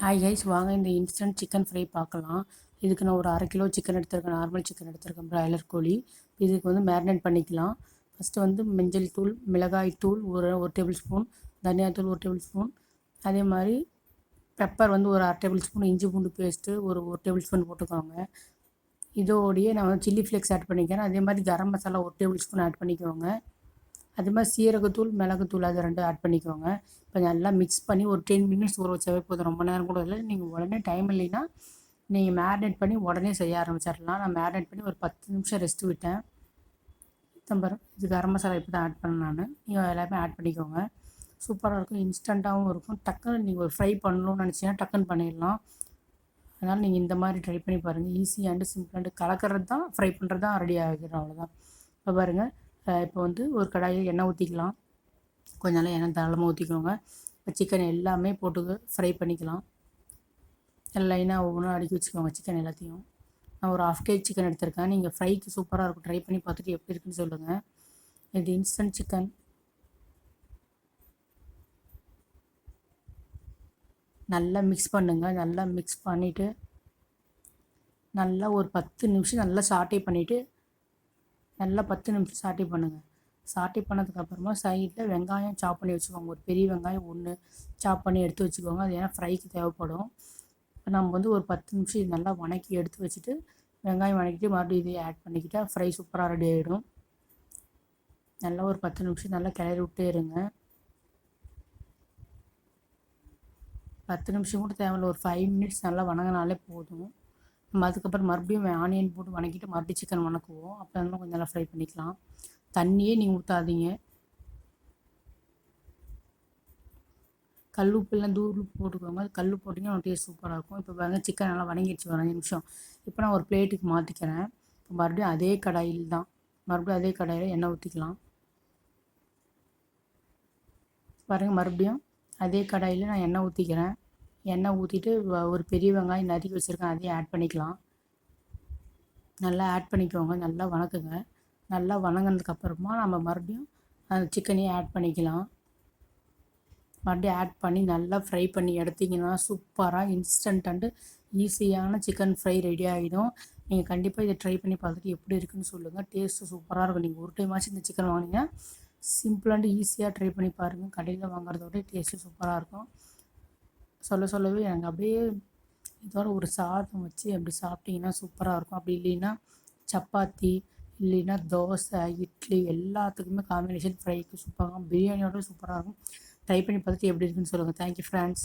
Hi guys, வாங்க இந்த instant chicken fry பார்க்கலாம். இதுக்கு நான் ஒரு 1/2 கிலோ சிக்கன் எடுத்திருக்கேன். நார்மல் சிக்கன் எடுத்திருக்கேன், பிராய்லர் கோழி. இதுக்கு வந்து மேரினேட் பண்ணிக்கலாம். ஃபஸ்ட்டு வந்து மஞ்சள் தூள், மிளகாய் தூள் ஒரு டேபிள் ஸ்பூன், தனியாத்தூள் 1 டேபிள் ஸ்பூன், அதே மாதிரி பெப்பர் வந்து ஒரு 1/2 டேபிள் ஸ்பூன், இஞ்சி பூண்டு பேஸ்ட்டு ஒரு டேபிள் ஸ்பூன் போட்டுக்கோங்க. இதோடையே நான் வந்து சில்லி ஃப்ளேக்ஸ் ஆட் பண்ணிக்கிறேன். அதே மாதிரி garam masala 1 table spoon add பண்ணிக்கோங்க. அதே மாதிரி சீரகத்தூள், மிளகுத்தூள் அது 2 ஆட் பண்ணிக்கோங்க. இப்போ நல்லா மிக்ஸ் பண்ணி ஒரு 10 மினிட்ஸ் ஊற வச்சாவே போதும். ரொம்ப நேரம் கூட இல்லை. நீங்கள் உடனே டைம் இல்லைன்னா நீங்கள் மேரினேட் பண்ணி உடனே செய்ய ஆரம்பிச்சிடலாம். நான் மேரினேட் பண்ணி ஒரு 10 நிமிஷம் ரெஸ்ட்டு விட்டேன். இது கரம் மசாலா இப்போ தான் ஆட் பண்ணேன் நான். நீங்கள் எல்லாமே ஆட் பண்ணிக்கோங்க. சூப்பராக இருக்கும், இன்ஸ்டண்ட்டாகவும் இருக்கும். டக்குன்னு நீங்கள் ஒரு ஃப்ரை பண்ணணும்னு நினச்சிங்கன்னா டக்குன்னு பண்ணிடலாம். அதனால் நீங்கள் இந்த மாதிரி ட்ரை பண்ணி பாருங்கள். ஈஸி அண்டு சிம்பிள் அண்டு கலக்கிறது தான், ஃப்ரை பண்ணுறது தான், ரெடி ஆகிடும். அவ்வளோதான். இப்போ பாருங்கள், இப்போ வந்து ஒரு கடாயில் எண்ணெய் ஊற்றிக்கலாம். கொஞ்ச நாள் எண்ணெய் தாராளமாக ஊற்றிக்கோங்க. இப்போ சிக்கன் எல்லாமே போட்டு ஃப்ரை பண்ணிக்கலாம். லைனாக ஒவ்வொன்றும் அடுக்கி வச்சுக்கோங்க சிக்கன் எல்லாத்தையும். நான் ஒரு 1/2 கேஜி சிக்கன் எடுத்திருக்கேன். நீங்கள் ஃப்ரைக்கு சூப்பராக இருக்கும். ட்ரை பண்ணி பார்த்துட்டு எப்படி இருக்குன்னு சொல்லுங்கள். இது இன்ஸ்டன்ட் சிக்கன். நல்லா மிக்ஸ் பண்ணுங்கள். நல்லா மிக்ஸ் பண்ணிவிட்டு நல்லா ஒரு 10 நிமிஷம் நல்லா சாட்டே பண்ணிவிட்டு நல்லா 10 நிமிஷம் சாட்டே பண்ணுங்கள். சாட்டே பண்ணதுக்கப்புறமா சைடில் வெங்காயம் சாப் பண்ணி வச்சுக்கோங்க. ஒரு பெரிய வெங்காயம் 1 சாப் பண்ணி எடுத்து வச்சுக்கோங்க. அது ஏன்னா ஃப்ரைக்கு தேவைப்படும். இப்போ நம்ம வந்து ஒரு 10 நிமிஷம் இது நல்லா வணக்கி எடுத்து வச்சுட்டு வெங்காயம் வணக்கிட்டு மறுபடியும் இதையே ஆட் பண்ணிக்கிட்டால் ஃப்ரை சூப்பராக ரெடி ஆகிடும். நல்லா ஒரு 10 நிமிஷம் நல்லா கிளறி விட்டே இருங்க. 10 நிமிஷம் கூட தேவையில்ல, ஒரு 5 மினிட்ஸ் நல்லா வணங்கினாலே போதும். நம்ம அதுக்கப்புறம் மறுபடியும் ஆனியன் போட்டு வணக்கிட்டு மறுபடியும் சிக்கன் வணக்குவோம். அப்போ இருந்தாலும் கொஞ்சம் நல்லா ஃப்ரை பண்ணிக்கலாம். தண்ணியே நீங்கள் ஊற்றாதீங்க. கல் உப்புலாம் தூள் உப்பு போட்டுக்கோங்க. அது கல் போட்டிங்கன்னா டேஸ்ட் சூப்பராக இருக்கும். இப்போ பாருங்க, சிக்கன் நல்லா வணங்கிடுச்சு ஒரு 5 நிமிஷம். இப்போ நான் ஒரு பிளேட்டுக்கு மாற்றிக்கிறேன். இப்போ மறுபடியும் அதே கடாயில் எண்ணெய் ஊற்றிக்கலாம். பாருங்கள், மறுபடியும் அதே கடாயில் நான் எண்ணெய் ஊற்றிக்கிறேன். எண்ணெய் ஊற்றிட்டு ஒரு பெரிய வெங்காயம் நறுக்கி வச்சுருக்கேன், அதையும் ஆட் பண்ணிக்கலாம். நல்லா ஆட் பண்ணிக்கோங்க. நல்லா வணக்குங்க. நல்லா வணங்கினதுக்கப்புறமா நம்ம மறுபடியும் அந்த சிக்கனையும் ஆட் பண்ணிக்கலாம். மறுபடியும் ஆட் பண்ணி நல்லா ஃப்ரை பண்ணி எடுத்திங்கன்னா சூப்பராக இன்ஸ்டன்ட் அண்டு ஈஸியான சிக்கன் ஃப்ரை ரெடி ஆகிடும். நீங்கள் கண்டிப்பாக இதை ட்ரை பண்ணி பார்த்துட்டு எப்படி இருக்குன்னு சொல்லுங்கள். டேஸ்ட்டு சூப்பராக இருக்கும். நீங்கள் ஒரு டைமாச்சும் இந்த சிக்கன் வாங்கினீங்கன்னா சிம்பிள் அண்டு ஈஸியாக ட்ரை பண்ணி பாருங்கள். கடையில் வாங்குறதோட டேஸ்ட்டு சூப்பராக இருக்கும். சொல்லவே எனக்கு அப்படியே இதோட ஒரு சாதம் வச்சு அப்படி சாப்பிட்டிங்கன்னா சூப்பராக இருக்கும். அப்படி இல்லைன்னா சப்பாத்தி, இல்லைன்னா தோசை, இட்லி எல்லாத்துக்குமே காம்பினேஷன் ஃப்ரைக்கு சூப்பராக இருக்கும். பிரியாணியோட சூப்பராக இருக்கும். ட்ரை பண்ணி பார்த்துட்டு எப்படி இருக்குன்னு சொல்லுங்கள். Thank you friends.